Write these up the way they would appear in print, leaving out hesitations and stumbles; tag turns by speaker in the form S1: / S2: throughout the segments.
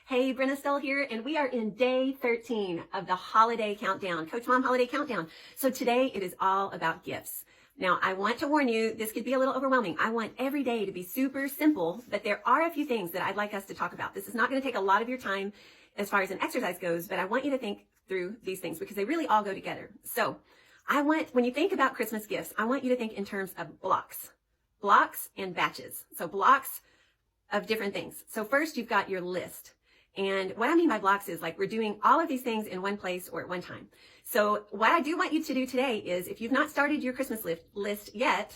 S1: Hey, Brenna Stell here, and we are in day 13 of the holiday countdown, Coach Mom Holiday Countdown. So today it is all about gifts. Now, I want to warn you, this could be a little overwhelming. I want every day to be super simple, but there are a few things that I'd like us to talk about. This is not going to take a lot of your time as far as an exercise goes, but I want you to think through these things because they really all go together. So when you think about Christmas gifts, I want you to think in terms of blocks and batches. So blocks of different things. So first you've got your list. And what I mean by blocks is like we're doing all of these things in one place or at one time. So what I do want you to do today is if you've not started your Christmas list yet,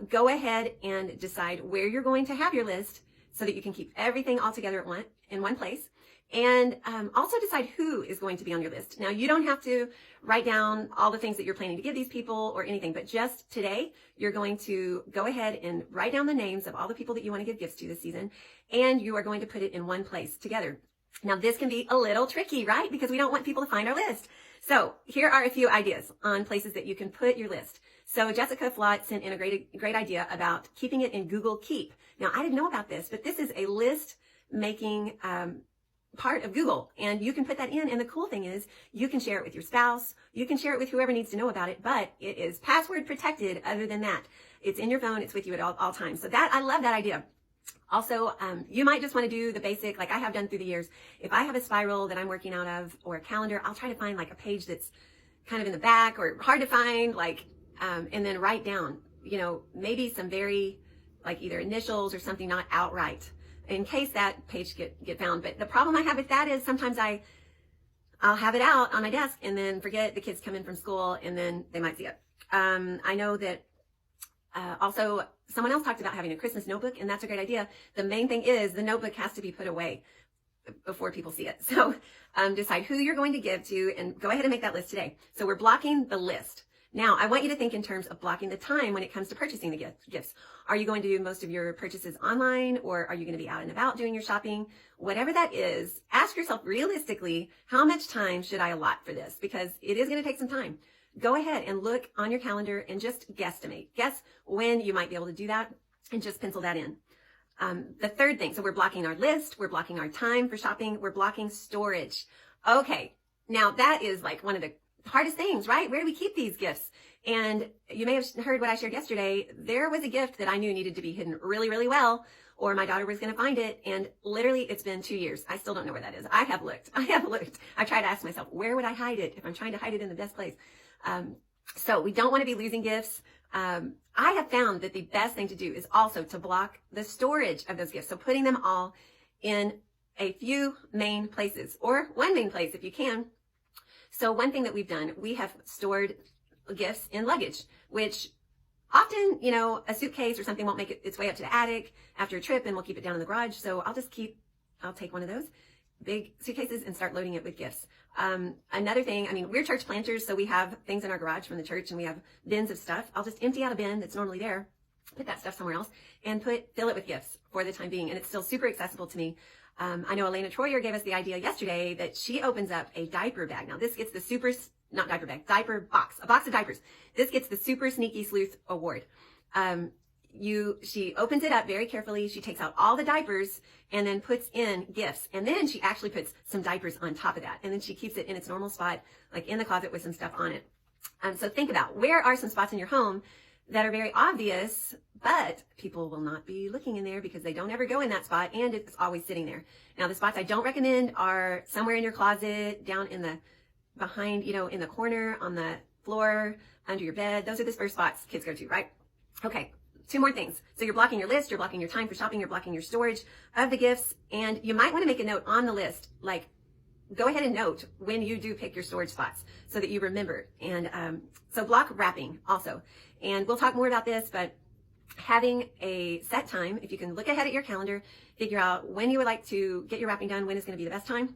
S1: go ahead and decide where you're going to have your list so that you can keep everything all together in one place. And also decide who is going to be on your list. Now, you don't have to write down all the things that you're planning to give these people or anything, but just today, you're going to go ahead and write down the names of all the people that you want to give gifts to this season, and you are going to put it in one place together. Now, this can be a little tricky, right? Because we don't want people to find our list. So here are a few ideas on places that you can put your list. So Jessica Flott sent in a great idea about keeping it in Google Keep. Now, I didn't know about this, but this is a list making part of Google, and you can put that in, and the cool thing is you can share it with your spouse, you can share it with whoever needs to know about it, but it is password protected. Other than that, it's in your phone, it's with you at all times. So I love that idea. Also, you might just want to do the basic, like I have done through the years. If I have a spiral that I'm working out of or a calendar, I'll try to find like a page that's kind of in the back or hard to find, and then write down, maybe some very like either initials or something not outright, in case that page get found. But the problem I have with that is sometimes I'll have it out on my desk and then forget, the kids come in from school and then they might see it. I know that also someone else talked about having a Christmas notebook, and that's a great idea. The main thing is the notebook has to be put away before people see it. So decide who you're going to give to and go ahead and make that list today. So we're blocking the list. Now, I want you to think in terms of blocking the time when it comes to purchasing the gifts. Are you going to do most of your purchases online, or are you going to be out and about doing your shopping? Whatever that is, ask yourself realistically, how much time should I allot for this? Because it is going to take some time. Go ahead and look on your calendar and just guesstimate. Guess when you might be able to do that and just pencil that in. The third thing, so we're blocking our list, we're blocking our time for shopping, we're blocking storage. Okay, now that is like one of the hardest things, right? Where do we keep these gifts? And you may have heard what I shared yesterday. There was a gift that I knew needed to be hidden really, really well, or my daughter was going to find it. And literally it's been 2 years. I still don't know where that is. I have looked. I try to ask myself, where would I hide it if I'm trying to hide it in the best place? So we don't want to be losing gifts. I have found that the best thing to do is also to block the storage of those gifts. So putting them all in a few main places, or one main place if you can. So one thing that we've done, we have stored gifts in luggage, which often, a suitcase or something won't make its way up to the attic after a trip, and we'll keep it down in the garage. So I'll take one of those big suitcases and start loading it with gifts. Another thing, we're church planters, so we have things in our garage from the church, and we have bins of stuff. I'll just empty out a bin that's normally there, put that stuff somewhere else, and fill it with gifts for the time being. And it's still super accessible to me. I know Elena Troyer gave us the idea yesterday that she opens up a diaper bag. Now this gets the diaper box, a box of diapers. This gets the Super Sneaky Sleuth Award. She opens it up very carefully. She takes out all the diapers and then puts in gifts. And then she actually puts some diapers on top of that. And then she keeps it in its normal spot, like in the closet with some stuff on it. So think about, where are some spots in your home that are very obvious, but people will not be looking in there because they don't ever go in that spot, and it's always sitting there. Now, the spots I don't recommend are somewhere in your closet, down in the behind, in the corner, on the floor, under your bed. Those are the first spots kids go to, right? Okay, 2 more things. So you're blocking your list, you're blocking your time for shopping, you're blocking your storage of the gifts, and you might want to make a note on the list, like go ahead and note when you do pick your storage spots so that you remember. And so block wrapping also. And we'll talk more about this, but having a set time, if you can look ahead at your calendar, figure out when you would like to get your wrapping done, when is going to be the best time.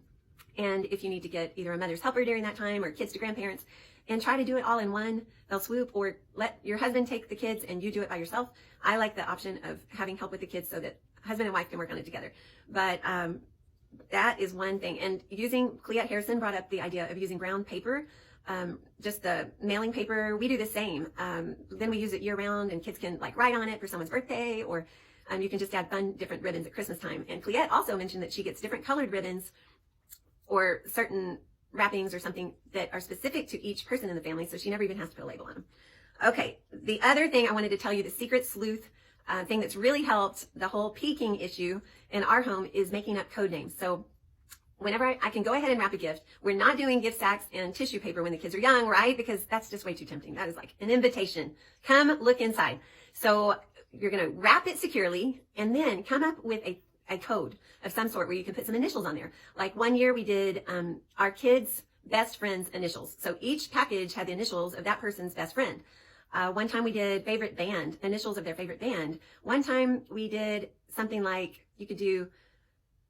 S1: And if you need to get either a mother's helper during that time or kids to grandparents, and try to do it all in one fell swoop, or let your husband take the kids and you do it by yourself. I like the option of having help with the kids so that husband and wife can work on it together. But that is one thing. And Cleette Harrison brought up the idea of using brown paper, just the mailing paper. We do the same. Then we use it year round, and kids can write on it for someone's birthday, or You can just add fun, different ribbons at Christmas time. And Cleette also mentioned that she gets different colored ribbons or certain wrappings or something that are specific to each person in the family, so she never even has to put a label on them. Okay, the other thing I wanted to tell you, the secret sleuth thing that's really helped the whole peeking issue in our home is making up code names. So whenever I can go ahead and wrap a gift, we're not doing gift sacks and tissue paper when the kids are young, right? Because that's just way too tempting. That is like an invitation. Come look inside. So you're going to wrap it securely and then come up with a code of some sort where you can put some initials on there. Like one year we did our kids' best friend's initials. So each package had the initials of that person's best friend. One time we did favorite band, initials of their favorite band. One time we did something like you could do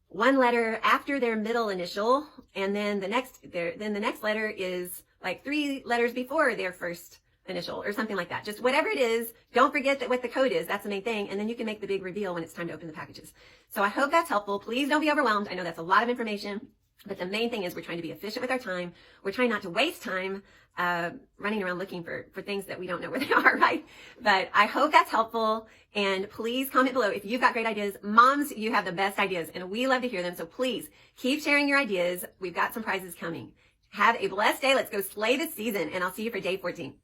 S1: one letter after their middle initial, and then the next letter is like 3 letters before their first initial or something like that. Just whatever it is, don't forget that what the code is. That's the main thing. And then you can make the big reveal when it's time to open the packages. So I hope that's helpful. Please don't be overwhelmed. I know that's a lot of information, but the main thing is we're trying to be efficient with our time. We're trying not to waste time running around looking for things that we don't know where they are, right? But I hope that's helpful. And please comment below if you've got great ideas. Moms, you have the best ideas, and we love to hear them. So please keep sharing your ideas. We've got some prizes coming. Have a blessed day. Let's go slay this season, and I'll see you for day 14.